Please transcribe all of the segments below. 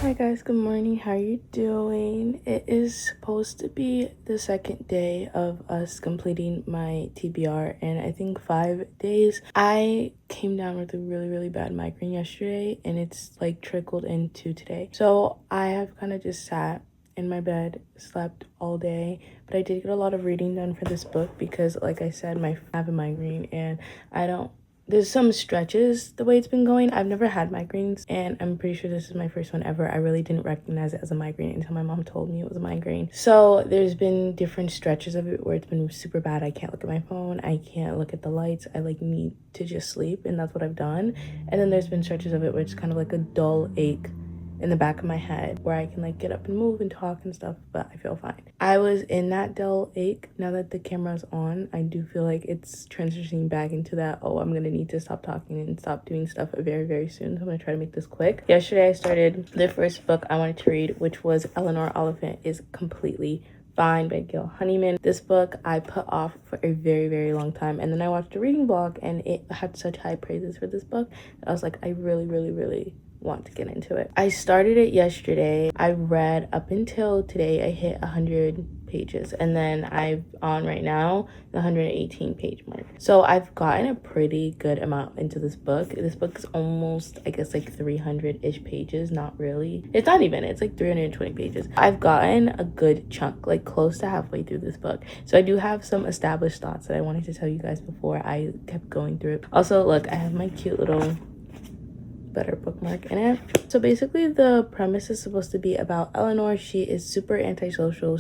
Hi guys, good morning. How are you doing? It is supposed to be the second day of us completing my TBR, and I think 5 days. I came down with a really bad migraine yesterday, and it's like trickled into today. So I have kind of just sat in my bed, slept all day, but I did get a lot of reading done for this book because, like I said, I have a migraine, and I don't there's some stretches the way it's been going. I've never had migraines, and I'm pretty sure this is my first one ever. I really didn't recognize it as a migraine until my mom told me it was a migraine. So there's been different stretches of it where it's been super bad. I can't look at my phone, I can't look at the lights, I like need to just sleep, and that's what I've done. And then there's been stretches of it where it's kind of like a dull ache in the back of my head where I can like get up and move and talk and stuff, but I feel fine. I was in that dull ache. Now that the camera's on, I do feel like it's transitioning back into that, oh, I'm gonna need to stop talking and stop doing stuff very soon. So I'm gonna try to make this quick. Yesterday I started the first book I wanted to read, which was Eleanor Oliphant is Completely Fine by Gail Honeyman. This book I put off for a very long time, and then I watched a reading blog and it had such high praises for this book. I was like, I really want to get into it. I started it yesterday. I read up until today. I hit 100 pages, and then I'm on right now the 118 page mark. So I've gotten a pretty good amount into this book. This book is almost, I guess, like 300-ish pages. Not really. It's not even. It's like 320 pages. I've gotten a good chunk, like close to halfway through this book. So I do have some established thoughts that I wanted to tell you guys before I kept going through it. Also, look, I have my cute little better bookmark in it. So basically the premise is supposed to be about Eleanor. She is super antisocial.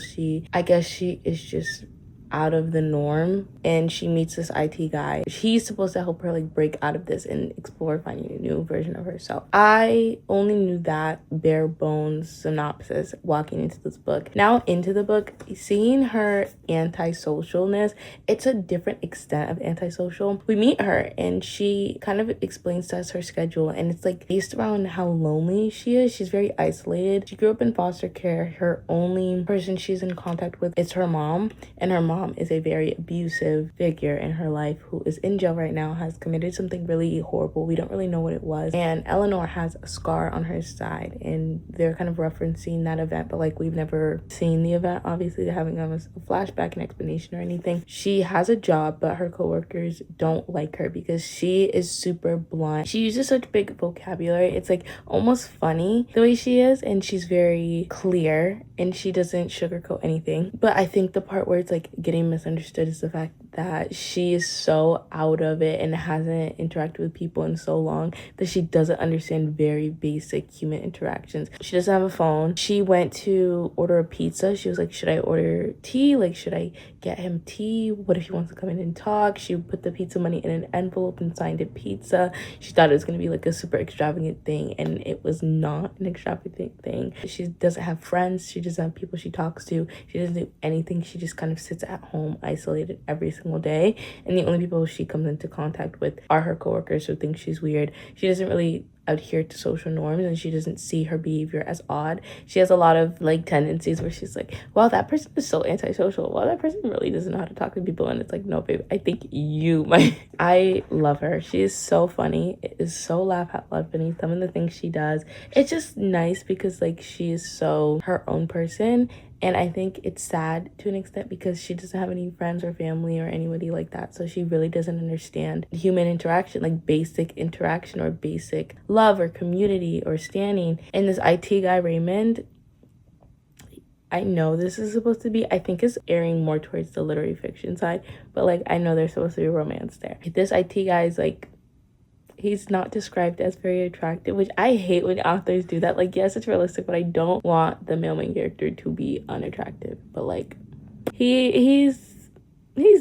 I guess she is just out of the norm, and she meets this IT guy. He's supposed to help her like break out of this and explore finding a new version of herself. I only knew that bare bones synopsis walking into this book. Now into the book, seeing her antisocialness, it's a different extent of antisocial. We meet her and she kind of explains to us her schedule, and it's like based around how lonely she is. She's very isolated. She grew up in foster care. Her only person she's in contact with is her mom, and her mom is a very abusive figure in her life who is in jail right now, has committed something really horrible. We don't really know what it was, and Eleanor has a scar on her side, and they're kind of referencing that event, but like we've never seen the event. Obviously they're having a flashback and explanation or anything. She has a job, but her coworkers don't like her because she is super blunt. She uses such big vocabulary. It's like almost funny the way she is, and she's very clear and she doesn't sugarcoat anything. But I think the part where it's like getting misunderstood is the fact that she is so out of it and hasn't interacted with people in so long that she doesn't understand very basic human interactions. She doesn't have a phone. She went to order a pizza. She was like, should I order tea? Like, should I get him tea? What if he wants to come in and talk? She put the pizza money in an envelope and signed it pizza. She thought it was going to be like a super extravagant thing, and it was not an extravagant thing. She doesn't have friends. She doesn't have people she talks to. She doesn't do anything. She just kind of sits at home isolated every single day, and the only people she comes into contact with are her coworkers who think she's weird. She doesn't really adhere to social norms, and she doesn't see her behavior as odd. She has a lot of like tendencies where she's like, well, that person is so antisocial, well, that person really doesn't know how to talk to people, and it's like, no babe, I think you might. I love her. She is so funny. It is so laugh out loud funny. Some of the things she does, it's just nice because like she is so her own person. And I think it's sad to an extent because she doesn't have any friends or family or anybody like that. So she really doesn't understand human interaction, like basic interaction or basic love or community or standing. And this IT guy, Raymond, I know this is supposed to be, I think is airing more towards the literary fiction side, but like I know there's supposed to be romance there. This IT guy is like, he's not described as very attractive, which I hate when authors do that. Like, yes, it's realistic, but I don't want the male main character to be unattractive. But like, he's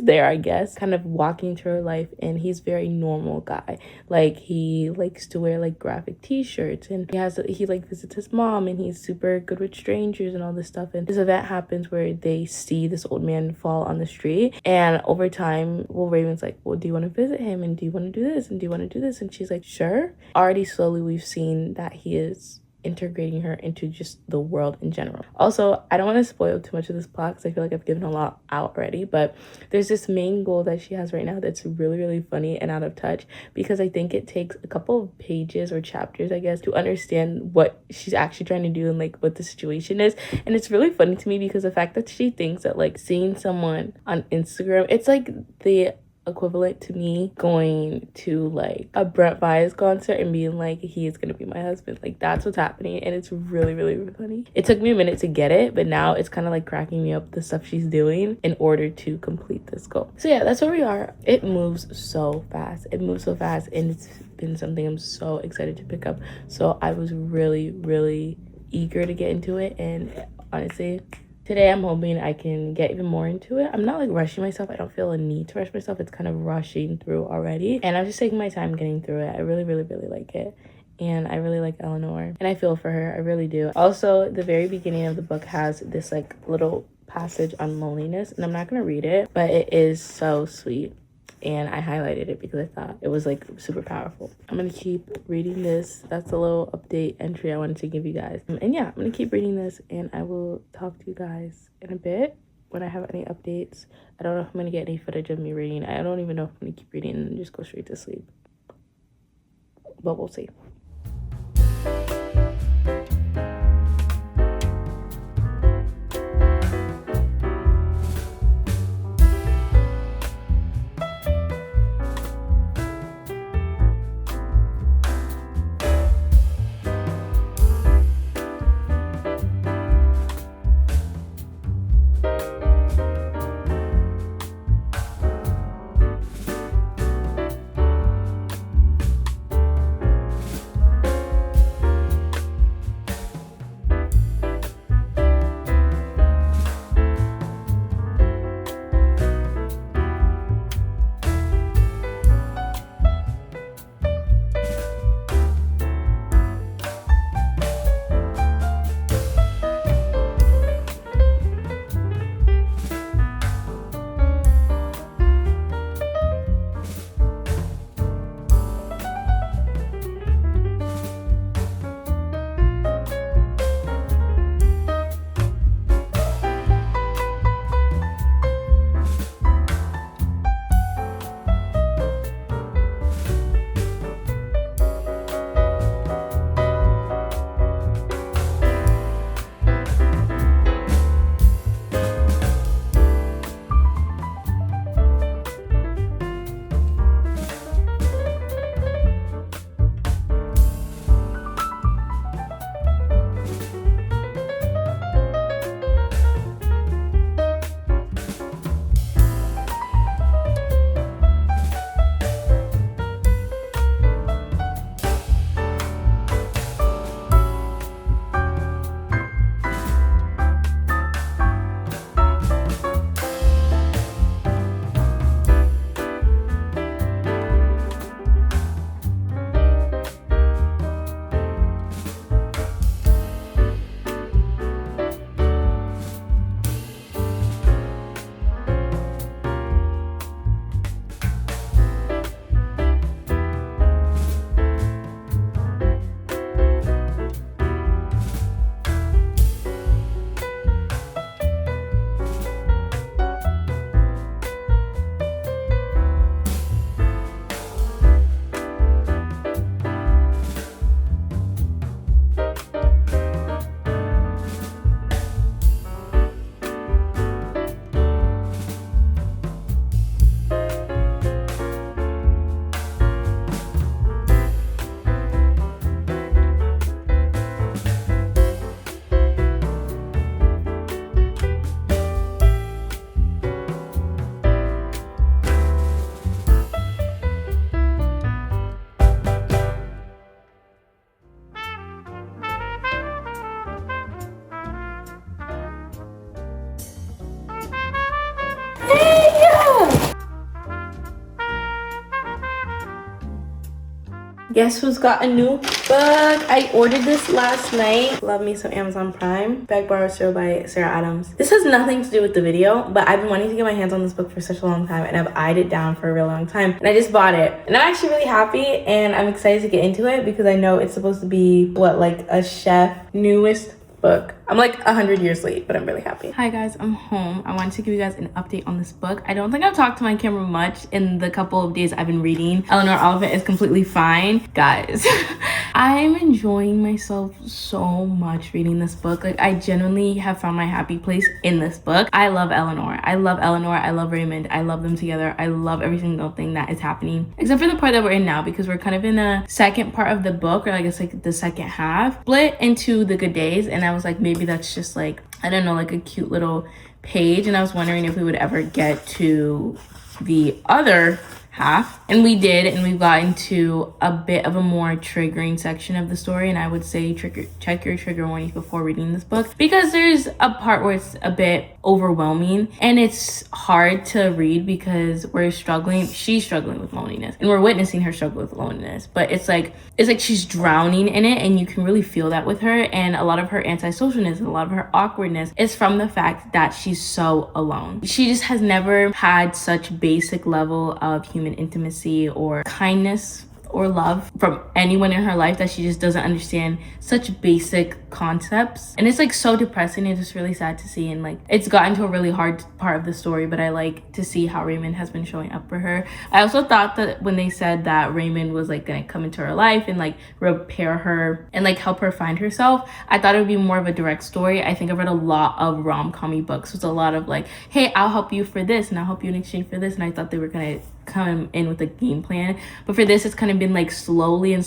there, I guess, kind of walking through her life, and he's very normal guy. Like, he likes to wear like graphic t-shirts, and he like visits his mom, and he's super good with strangers and all this stuff. And this event happens where they see this old man fall on the street, and over time, well, Raven's like, well, do you want to visit him, and do you want to do this, and do you want to do this? And she's like, sure. Already slowly we've seen that he is integrating her into just the world in general. Also, I don't want to spoil too much of this plot because I feel like I've given a lot out already, but there's this main goal that she has right now that's really, really funny and out of touch, because I think it takes a couple of pages or chapters, I guess, to understand what she's actually trying to do and like what the situation is. And it's really funny to me because the fact that she thinks that like seeing someone on Instagram, it's like the equivalent to me going to like a Brent Vias concert and being like, he is gonna be my husband. Like, that's what's happening, and it's really, really, really funny. It took me a minute to get it, but now it's kind of like cracking me up, the stuff she's doing in order to complete this goal. So yeah, that's where we are. It moves so fast. It moves so fast, and it's been something I'm so excited to pick up. So I was really, really eager to get into it, and honestly, today I'm hoping I can get even more into it. I'm not like rushing myself. I don't feel a need to rush myself. It's kind of rushing through already, and I'm just taking my time getting through it. I really, really, really like it, and I really like Eleanor, and I feel for her. I really do. Also, the very beginning of the book has this like little passage on loneliness, and I'm not gonna read it, but it is so sweet, and I highlighted it because I thought it was like super powerful. I'm gonna keep reading this. That's a little update entry I wanted to give you guys. And yeah, I'm gonna keep reading this, and I will talk to you guys in a bit when I have any updates. I don't know if I'm gonna get any footage of me reading. I don't even know if I'm gonna keep reading and just go straight to sleep, but we'll see. Guess who's got a new book? I ordered this last night. Love me some Amazon Prime. Bag Borrow Show by Sarah Adams. This has nothing to do with the video, but I've been wanting to get my hands on this book for such a long time, and I've eyed it down for a real long time, and I just bought it. And I'm actually really happy, and I'm excited to get into it because I know it's supposed to be, what, like a chef newest book. I'm like 100 years late, but I'm really happy. Hi guys, I'm home. I wanted to give you guys an update on this book. I don't think I've talked to my camera much in the couple of days I've been reading. Eleanor Oliphant is completely fine. Guys, I'm enjoying myself so much reading this book. Like, I genuinely have found my happy place in this book. I love Eleanor. I love Eleanor. I love Raymond. I love them together. I love every single thing that is happening, except for the part that we're in now, because we're kind of in a second part of the book, or I guess like the second half, split into the good days. And I was like, maybe that's just like, I don't know, like a cute little page. And I was wondering if we would ever get to the other half, and we did, and we've gotten to a bit of a more triggering section of the story. And I would say check your trigger warnings before reading this book, because there's a part where it's a bit overwhelming and it's hard to read because she's struggling with loneliness, and we're witnessing her struggle with loneliness. But it's like she's drowning in it, and you can really feel that with her. And a lot of her antisocialness and a lot of her awkwardness is from the fact that she's so alone. She just has never had such basic level of human intimacy or kindness or love from anyone in her life, that she just doesn't understand such basic concepts. And it's like so depressing. It's just really sad to see. And like, it's gotten to a really hard part of the story, but I like to see how Raymond has been showing up for her. I also thought that when they said that Raymond was like gonna come into her life and like repair her and like help her find herself, I thought it would be more of a direct story. I think I've read a lot of rom-com books with a lot of like, hey, I'll help you for this and I'll help you in exchange for this, and I thought they were gonna come in with a game plan. But for this, it's kind of been like slowly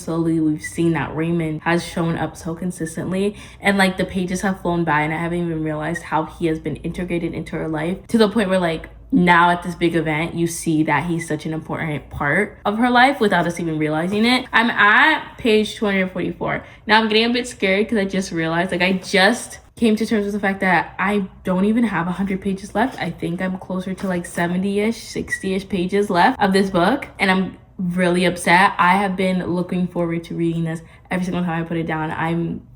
we've seen that Raymond has shown up so consistently, and like the pages have flown by and I haven't even realized how he has been integrated into her life, to the point where like now at this big event you see that he's such an important part of her life without us even realizing it. I'm at page 244 now. I'm getting a bit scared because I just realized, like, I just came to terms with the fact that I don't even have 100 pages left. I think I'm closer to like 70-ish, 60-ish pages left of this book, and I'm really upset. I have been looking forward to reading this every single time I put it down. I'm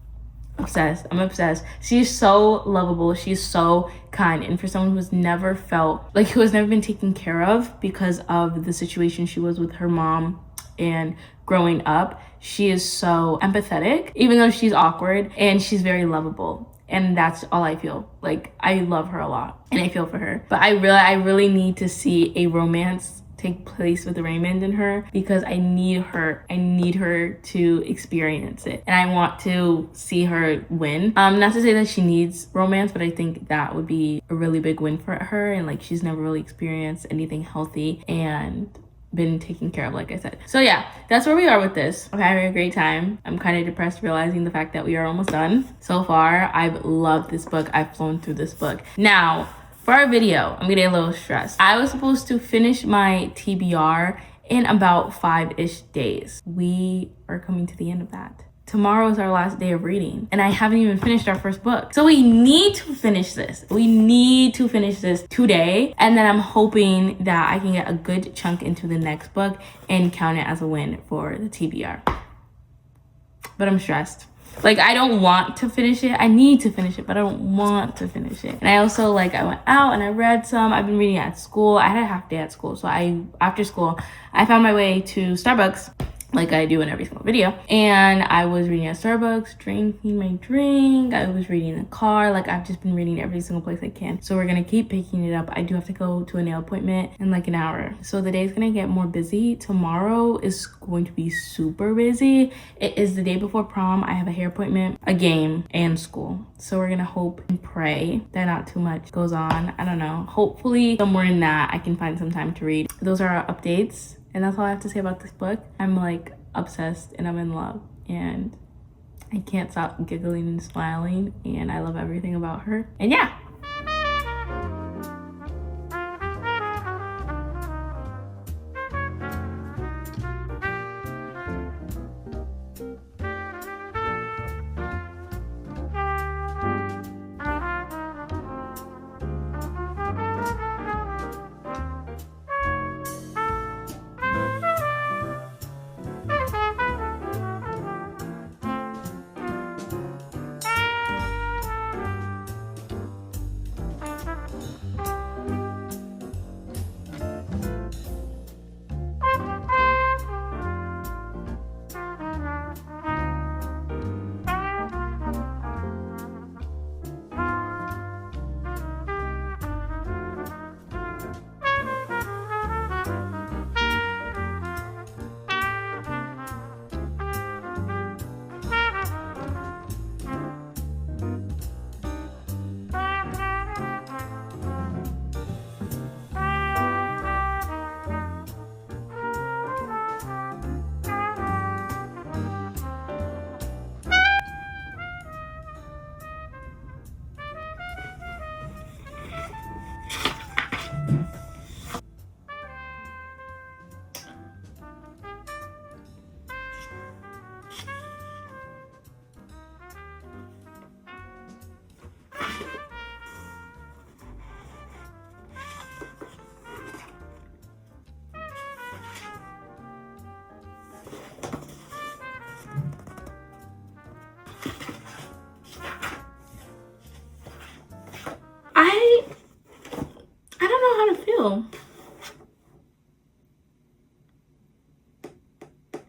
obsessed. She's so lovable. She's so kind. And for someone who's never felt like, who has never been taken care of because of the situation she was with her mom and growing up, she is so empathetic, even though she's awkward, and she's very lovable. And that's all I feel. Like, I love her a lot and I feel for her. But I really need to see a romance take place with Raymond and her, because I need her to experience it, and I want to see her win. Not to say that she needs romance, but I think that would be a really big win for her. And like, she's never really experienced anything healthy and been taken care of, like I said. So yeah, that's where we are with this. I'm having a great time. I'm kind of depressed realizing the fact that we are almost done. So far, I've loved this book. I've flown through this book. Now, for our video, I'm getting a little stressed. I was supposed to finish my TBR in about 5-ish days. We are coming to the end of that. Tomorrow is our last day of reading, and I haven't even finished our first book. So we need to finish this. We need to finish this today, and then I'm hoping that I can get a good chunk into the next book and count it as a win for the TBR. But I'm stressed. Like, I don't want to finish it. I need to finish it, but I don't want to finish it. And I also, like, I went out and I read some. I've been reading at school. I had a half day at school. So after school, I found my way to Starbucks, like I do in every single video. And I was reading at Starbucks, drinking my drink. I was reading in the car. Like, I've just been reading every single place I can. So we're gonna keep picking it up. I do have to go to a nail appointment in like an hour. So the day is gonna get more busy. Tomorrow is going to be super busy. It is the day before prom. I have a hair appointment, a game, and school. So we're gonna hope and pray that not too much goes on. I don't know. Hopefully somewhere in that I can find some time to read. Those are our updates. And that's all I have to say about this book. I'm like obsessed and I'm in love, and I can't stop giggling and smiling, and I love everything about her. And yeah. you.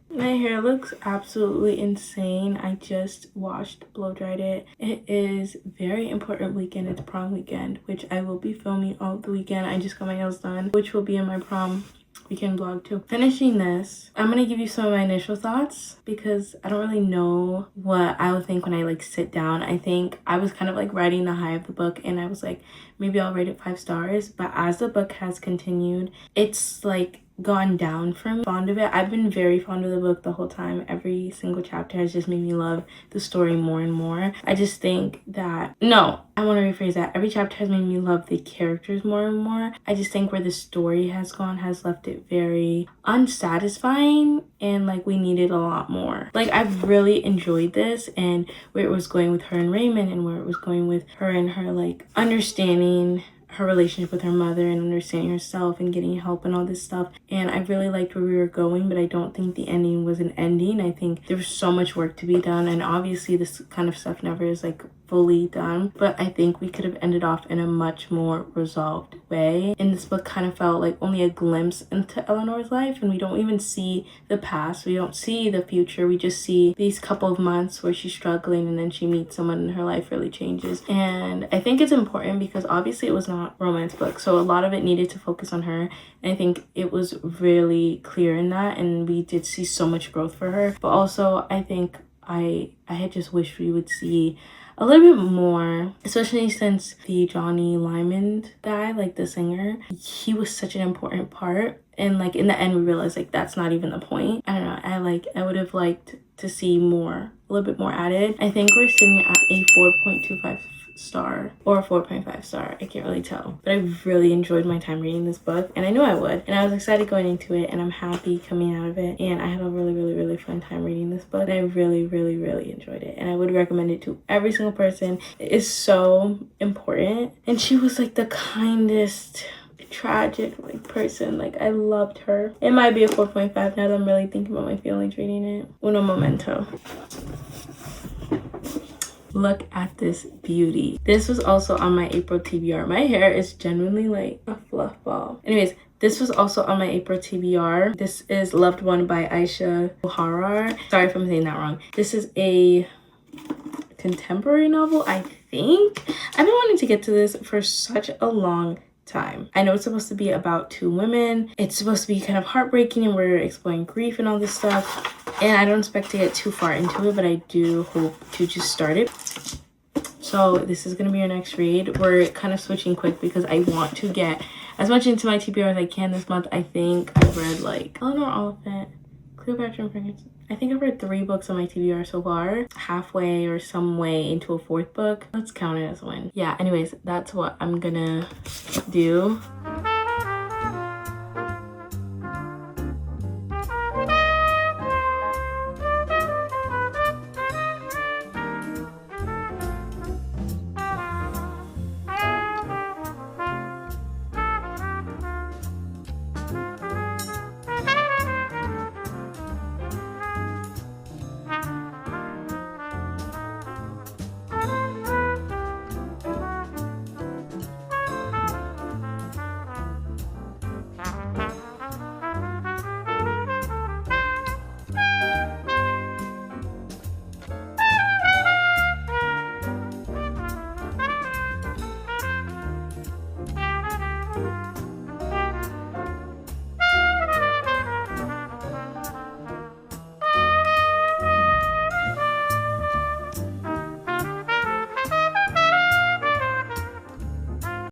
My hair looks absolutely insane. I just washed, blow dried it. It is very important weekend. It's prom weekend, which I will be filming all the weekend. I just got my nails done, which will be in my prom weekend vlog too. Finishing this, I'm gonna give you some of my initial thoughts because I don't really know what I would think when I like sit down. I think I was kind of like riding the high of the book and I was like, maybe I'll rate it 5 stars. But as the book has continued, it's like gone down for me. Fond of it. I've been very fond of the book the whole time. Every single chapter has just made me love the story more and more. I just think that, no, I want to rephrase that. Every chapter has made me love the characters more and more. I just think where the story has gone has left it very unsatisfying and like we needed a lot more. Like I've really enjoyed this and where it was going with her and Raymond and where it was going with her and her like understanding her relationship with her mother and understanding herself and getting help and all this stuff. And I really liked where we were going, but I don't think the ending was an ending. I think there was so much work to be done, and obviously this kind of stuff never is like fully done, but I think we could have ended off in a much more resolved way. And this book kind of felt like only a glimpse into Eleanor's life, and we don't even see the past, we don't see the future, we just see these couple of months where she's struggling and then she meets someone and her life really changes. And I think it's important because obviously it was not a romance book, so a lot of it needed to focus on her, and I think it was really clear in that, and we did see so much growth for her. But also I think I had just wished we would see a little bit more, especially since the Johnny Lyman guy, like the singer, he was such an important part, and like in the end we realized like that's not even the point. I don't know, I would have liked to see more, a little bit more added. I think we're sitting at a 4.25 star or a 4.5 star, I can't really tell, but I really enjoyed my time reading this book, and I knew I would, and I was excited going into it, and I'm happy coming out of it, and I had a really fun time reading this book. I really enjoyed it, and I would recommend it to every single person. It is so important, and she was like the kindest tragic like person. Like I loved her. It might be a 4.5 now that I'm really thinking about my feelings reading it. Uno momento. Look at this beauty. This was also on my April TBR. My hair is genuinely like a fluff ball. Anyways, this was also on my April TBR. This is Loved One by Aisha Muharrar. Sorry if I'm saying that wrong. This is a contemporary novel, I think. I've been wanting to get to this for such a long time. I know it's supposed to be about 2 women. It's supposed to be kind of heartbreaking, and we're exploring grief and all this stuff. And I don't expect to get too far into it, but I do hope to just start it. So this is going to be our next read. We're kind of switching quick because I want to get as much into my TBR as I can this month. I think I've read like Eleanor Oliphant, Cleopatra and Fragrance. I think I've read 3 books on my TBR so far. Halfway or some way into a 4th book. Let's count it as a win. Yeah, anyways, that's what I'm gonna do.